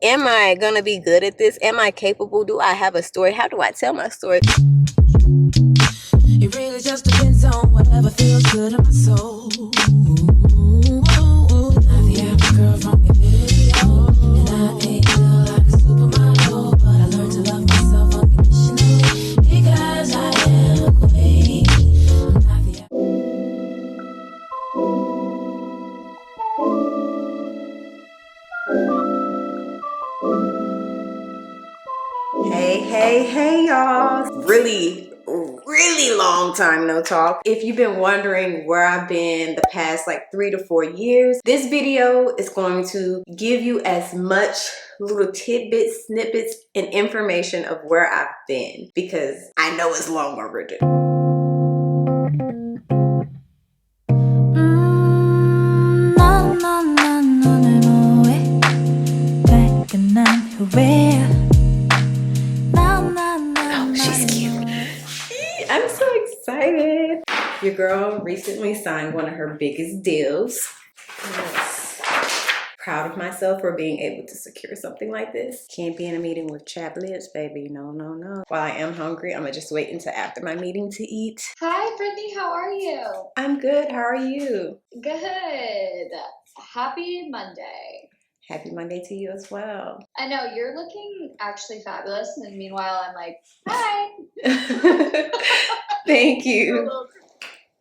Am I gonna be good at this? Am I capable? Do I have a story? How do I tell my story? It really just depends on whatever feels good in my soul. Not the average girl from your video, and I ain't feel like a supermodel, but I learned to love myself unconditionally because I am a queen. I'm not the Hey, y'all. Really long time no talk. If you've been wondering where I've been the past like 3 to 4 years, this video is going to give you as much little tidbits, snippets, and information of where I've been because I know it's long overdue. Oh, she's cute. I'm so excited. Your girl recently signed one of her biggest deals. Yes. Proud of myself for being able to secure something like this. Can't be in a meeting with chapped lips, baby. No. While I am hungry, I'm gonna just wait until after my meeting to eat. Hi, Brittany. How are you? I'm good. How are you? Good. Happy Monday. Happy Monday to you as well. I know you're looking actually fabulous, and meanwhile, I'm like, hi. Thank you.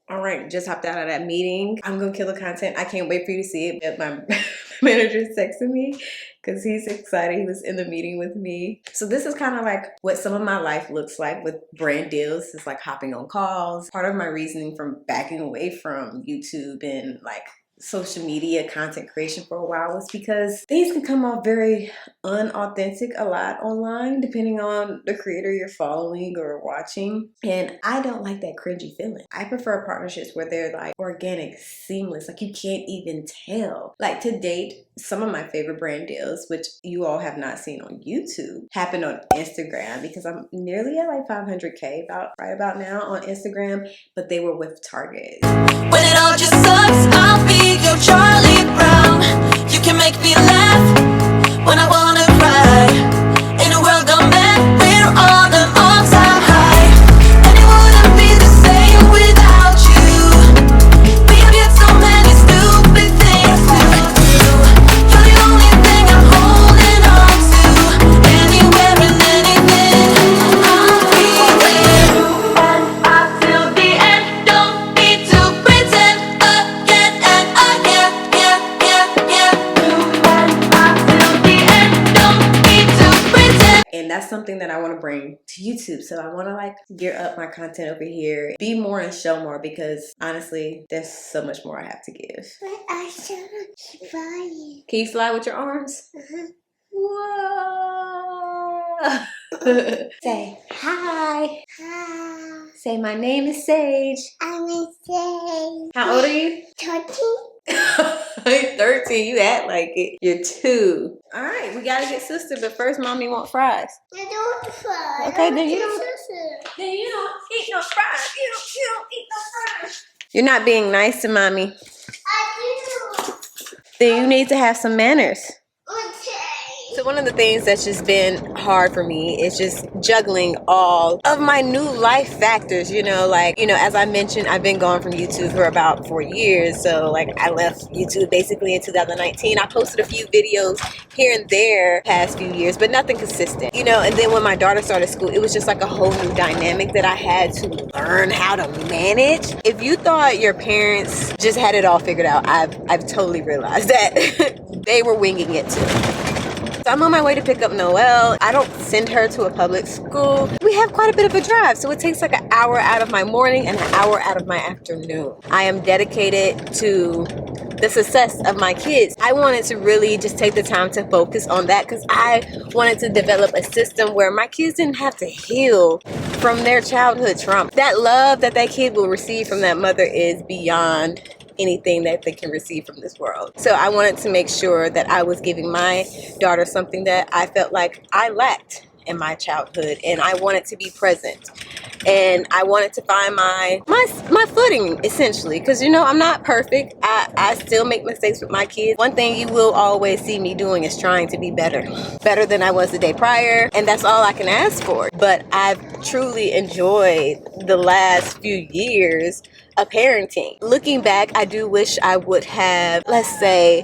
All right, just hopped out of that meeting. I'm gonna kill the content. I can't wait for you to see it. But my manager's texting me because he's excited. He was in the meeting with me. So this is kind of like what some of my life looks like with brand deals. It's like hopping on calls. Part of my reasoning from backing away from YouTube and like social media content creation for a while was because things can come off very unauthentic a lot online depending on the creator you're following or watching, and I don't like that cringy feeling. I prefer partnerships where they're like organic, seamless, like you can't even tell. Like to date, some of my favorite brand deals, which you all have not seen on YouTube, happened on Instagram because I'm nearly at like 500k right about now on Instagram, but they were with Target. When it all just sucks, I'll be your Charlie Brown. You can make me laugh when I wanna cry. In a world gone mad, we're on an all-time high, and it wouldn't be the same without you. We've got so many stupid things to do. You're the only thing I'm holding on to. Anywhere and anything, I'll be there. And until the end, don't need to pretend again and again. And that's something that I want to bring to YouTube. So I want to like gear up my content over here, be more and show more, because honestly, there's so much more I have to give. But I should fly. Can you fly with your arms? Whoa. Say hi. Hi. Say my name is Sage. I'm a Sage. How old are you? 13. I'm 13. You act like it. You're 2. All right, we gotta get sister, but first, mommy want fries. I don't want to fly. Okay, then you don't. Then you don't eat no fries. You don't eat no fries. You're not being nice to mommy. I do. Then you need to have some manners. Okay. So one of the things that's just been hard for me is just juggling all of my new life factors, as I mentioned, I've been gone from YouTube for about 4 years. So like I left YouTube basically in 2019. I posted a few videos here and there past few years, but nothing consistent, and then when my daughter started school, it was just like a whole new dynamic that I had to learn how to manage. If you thought your parents just had it all figured out, I've totally realized that they were winging it too. So I'm on my way to pick up Noelle. I don't send her to a public school. We have quite a bit of a drive, so it takes like an hour out of my morning and an hour out of my afternoon. I am dedicated to the success of my kids. I wanted to really just take the time to focus on that because I wanted to develop a system where my kids didn't have to heal from their childhood trauma. That love that kid will receive from that mother is beyond anything that they can receive from this world. So I wanted to make sure that I was giving my daughter something that I felt like I lacked in my childhood, and I wanted to be present. and I wanted to find my footing, essentially, because you know I'm not perfect. I still make mistakes with my kids. One thing you will always see me doing is trying to be better than I was the day prior, and that's all I can ask for. But I've truly enjoyed the last few years of parenting. Looking back, I do wish I would have, let's say,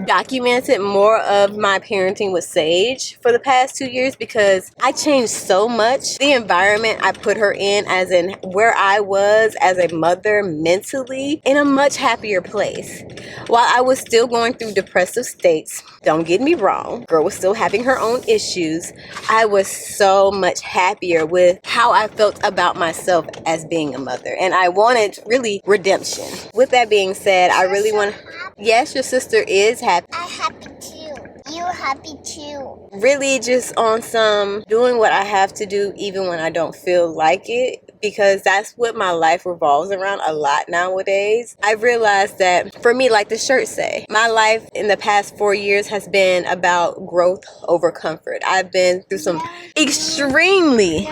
documented more of my parenting with Sage for the past 2 years, because I changed so much. The environment I put her in, as in where I was as a mother mentally, in a much happier place. While I was still going through depressive states, don't get me wrong, girl was still having her own issues, I was so much happier with how I felt about myself as being a mother. And I wanted really redemption. With that being said, I really want to... Yes, your sister is happy. I'm happy too. You're happy too. Really just on some doing what I have to do even when I don't feel like it, because that's what my life revolves around a lot nowadays. I realized that for me, like the shirt say, my life in the past 4 years has been about growth over comfort. I've been through some extremely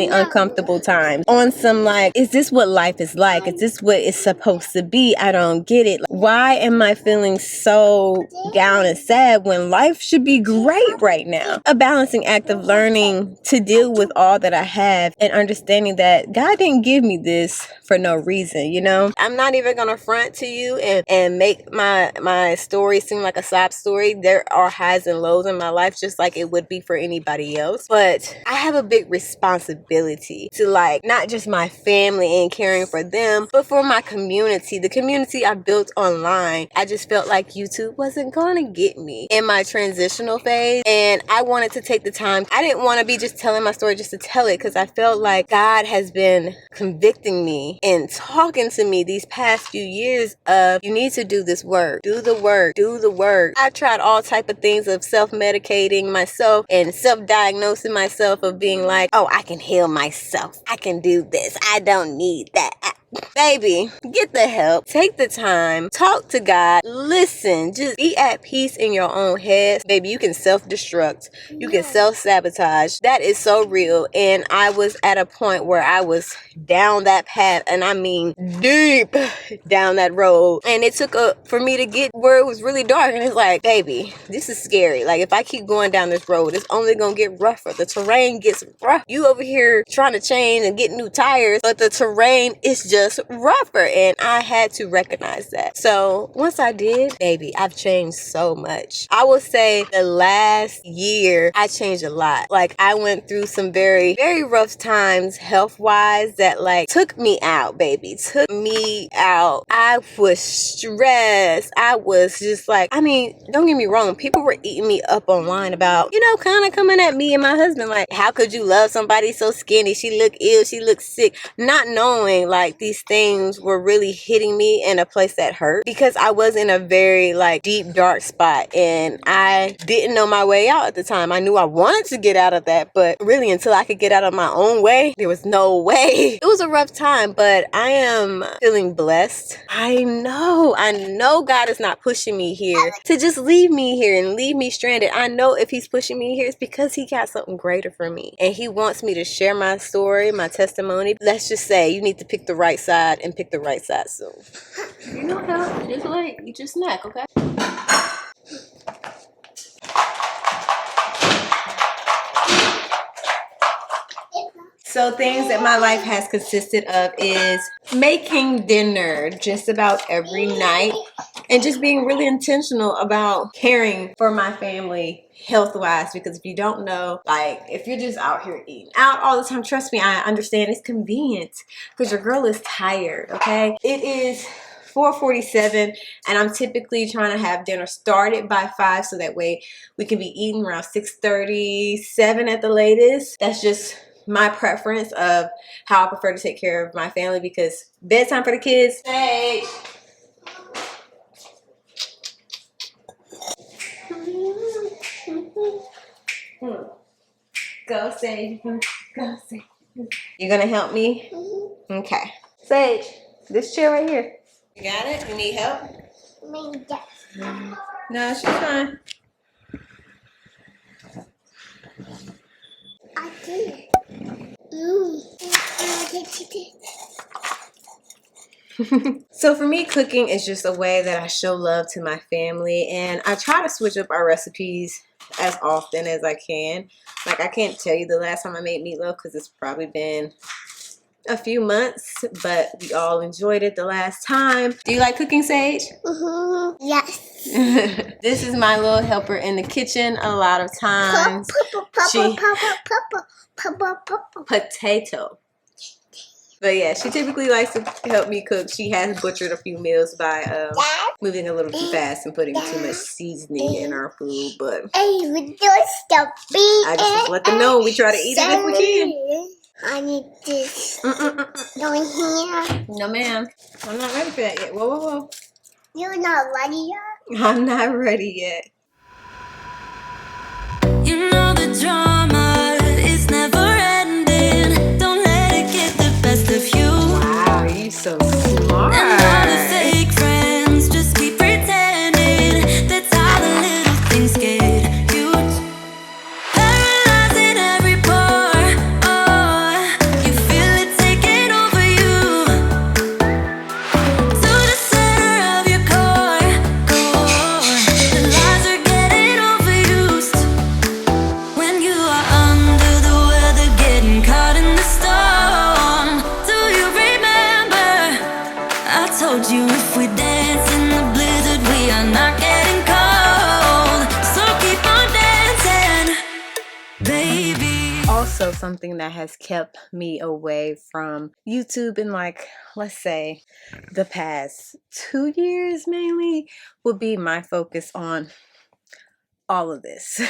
uncomfortable times. On some like, is this what life is like? Is this what it's supposed to be? I don't get it. Why am I feeling so down and sad when life should be great right now? A balancing act of learning to deal with all that I have and understanding that God didn't give me this for no reason, you know? I'm not even gonna front to you and make my story seem like a sob story. There are highs and lows in my life, just like it would be for anybody else. But I have a big responsibility to, like, not just my family and caring for them, but for my community, the community I built online. I just felt like YouTube wasn't gonna get me in my transitional phase, and I wanted to take the time. I didn't want to be just telling my story just to tell it, because I felt like God has been convicting me and talking to me these past few years of, you need to do this work, do the work, do the work. I tried all type of things of self-medicating myself and self-diagnosing myself of being like, oh, I can heal myself, I can do this, I don't need that. Baby, get the help, take the time, talk to God, listen, just be at peace in your own head. Baby, you can self-destruct, you can self-sabotage. That is so real. And I was at a point where I was down that path, and I mean deep down that road, and it took for me to get where it was really dark. And it's like, baby, this is scary. Like, if I keep going down this road, it's only gonna get rougher. The terrain gets rough. You over here trying to change and get new tires, but the terrain is just rougher, and I had to recognize that. So once I did, baby, I've changed so much. I will say the last year I changed a lot. Like, I went through some very, very rough times health-wise that, like, took me out, baby, took me out. I was stressed. I was just like, I mean, don't get me wrong, people were eating me up online about, you know, kind of coming at me and my husband like, how could you love somebody so skinny? She looked ill, she looked sick. Not knowing, like, these things were really hitting me in a place that hurt, because I was in a very, like, deep, dark spot, and I didn't know my way out at the time. I knew I wanted to get out of that, but really until I could get out of my own way, there was no way. It was a rough time, but I am feeling blessed. I know God is not pushing me here to just leave me here and leave me stranded. I know if he's pushing me here, it's because he got something greater for me, and he wants me to share my story, my testimony. Let's just say you need to pick the right side, and pick the right side soon. You know how, just like, eat your snack, okay? So things that my life has consisted of is making dinner just about every night, and just being really intentional about caring for my family health-wise, because if you don't know, like, if you're just out here eating out all the time, trust me, I understand it's convenient because your girl is tired, okay? It is 4:47, and I'm typically trying to have dinner started by 5, so that way we can be eating around 6:37 at the latest. That's just my preference of how I prefer to take care of my family, because bedtime for the kids. Hey. Go, Sage. Go, Sage. You gonna help me? Okay. Sage, this chair right here. You got it? You need help? No, she's fine. I did. So for me, cooking is just a way that I show love to my family, and I try to switch up our recipes as often as I can. Like, I can't tell you the last time I made meatloaf because it's probably been a few months, but we all enjoyed it the last time. Do you like cooking, Sage? Yes. This is my little helper in the kitchen a lot of times. Potato. But yeah, she typically likes to help me cook. She has butchered a few meals by moving a little too fast and putting too much seasoning in our food. But I just let them know we try to eat it if we can. I need this. Going here. No, ma'am. I'm not ready for that yet. Whoa, whoa, whoa. You're not ready yet? I'm not ready yet. You know the drama is never ending. Don't let it get the best of you. Wow, you're so smart. And all the fake friends just keep pretending. That's how the little things get huge. Paralyzing every pore. Oh, you feel it taking over you. To the center of your core. The lies are getting overused. When you are under the weather, getting caught in the storm. Do you remember? I told you if we dance in the blizzard, we are not getting cold. So keep on dancing, baby. Also, something that has kept me away from YouTube in, like, let's say the past 2 years mainly would be my focus on all of this.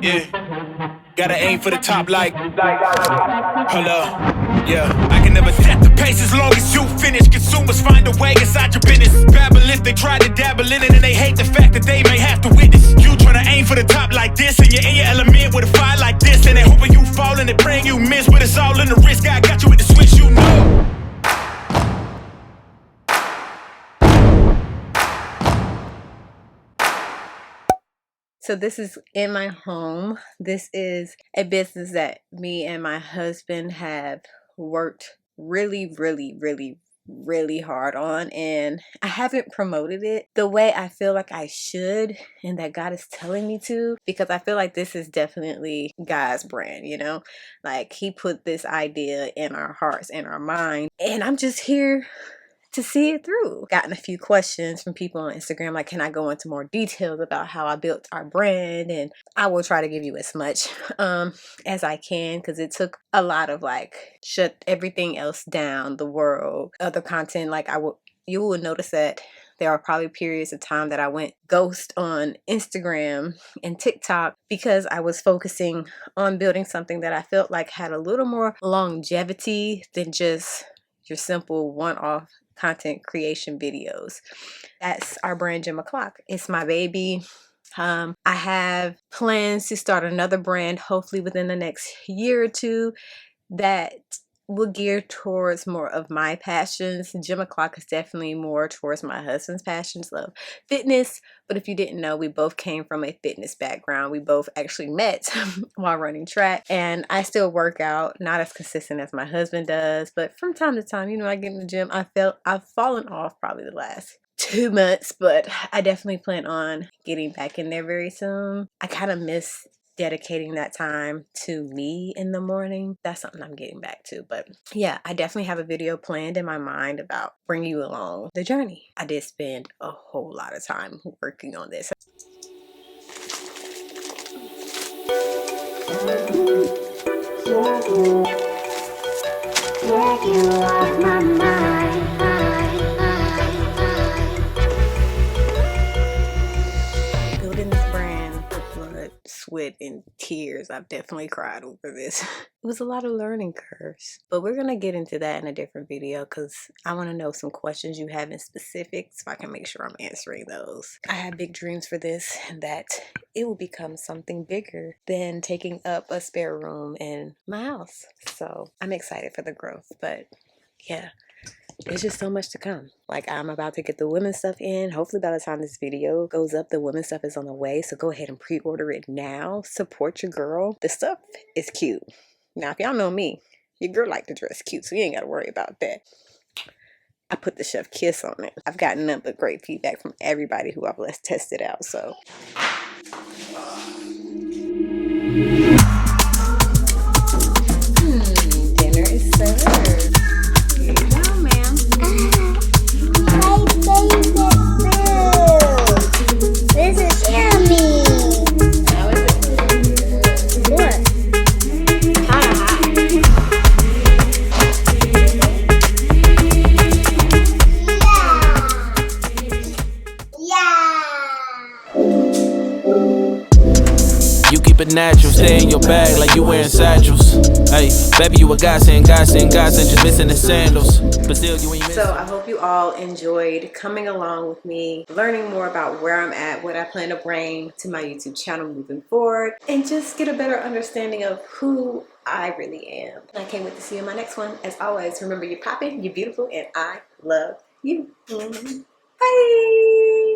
Yeah, gotta aim for the top like, hold up, yeah. I can never set the pace as long as you finish. Consumers find a way inside your business. Babble if they try to dabble in it and they hate the fact that they may have to witness. You try to aim for the top like this and you're in your element with a fire like this. And they hoping you fall and they praying you miss, but it's all in the risk. I got you with the switch, you know. So this is in my home. This is a business that me and my husband have worked really hard on, and I haven't promoted it the way I feel like I should and that God is telling me to, because I feel like this is definitely God's brand, you know? Like, he put this idea in our hearts and our mind, and I'm just here to see it through. Gotten a few questions from people on Instagram, like, can I go into more details about how I built our brand? And I will try to give you as much as I can, because it took a lot of, like, shut everything else down, the world, other content. Like, you will notice that there are probably periods of time that I went ghost on Instagram and TikTok because I was focusing on building something that I felt like had a little more longevity than just your simple one-off content creation videos. That's our brand, Gym O'Clock. It's my baby. I have plans to start another brand hopefully within the next year or two that will gear towards more of my passions. Gym O'Clock is definitely more towards my husband's passions of fitness. But if you didn't know, we both came from a fitness background. We both actually met while running track, and I still work out, not as consistent as my husband does, but from time to time, you know, I get in the gym. I've fallen off probably the last 2 months, but I definitely plan on getting back in there very soon. I kind of miss dedicating that time to me in the morning. That's something I'm getting back to. But yeah, I definitely have a video planned in my mind about bringing you along the journey. I did spend a whole lot of time working on this. You are my mind. Building this brand with blood, sweat, and tears. I've definitely cried over this. It was a lot of learning curves, but we're gonna get into that in a different video because I want to know some questions you have in specific so I can make sure I'm answering those. I have big dreams for this, and that it will become something bigger than taking up a spare room in my house. So I'm excited for the growth, but yeah, it's just so much to come. Like, I'm about to get the women's stuff in. Hopefully by the time this video goes up, the women's stuff is on the way. So go ahead and pre-order it now. Support your girl. The stuff is cute. Now, if y'all know me, your girl like to dress cute, so you ain't got to worry about that. I put the chef kiss on it. I've gotten nothing but great feedback from everybody who I've let test it out, so. Dinner is served. Here you go, ma'am. My favorite food. This is yummy. How is it? What? You keep it natural, stay in your bag like you wearing satchels. Hey, baby, you a godsend, just missing the sandals. But still, you ain't missing. So I hope you all enjoyed coming along with me, learning more about where I'm at, what I plan to bring to my YouTube channel moving forward, and just get a better understanding of who I really am. And I can't wait to see you in my next one. As always, remember, you're popping, you're beautiful, and I love you. Bye.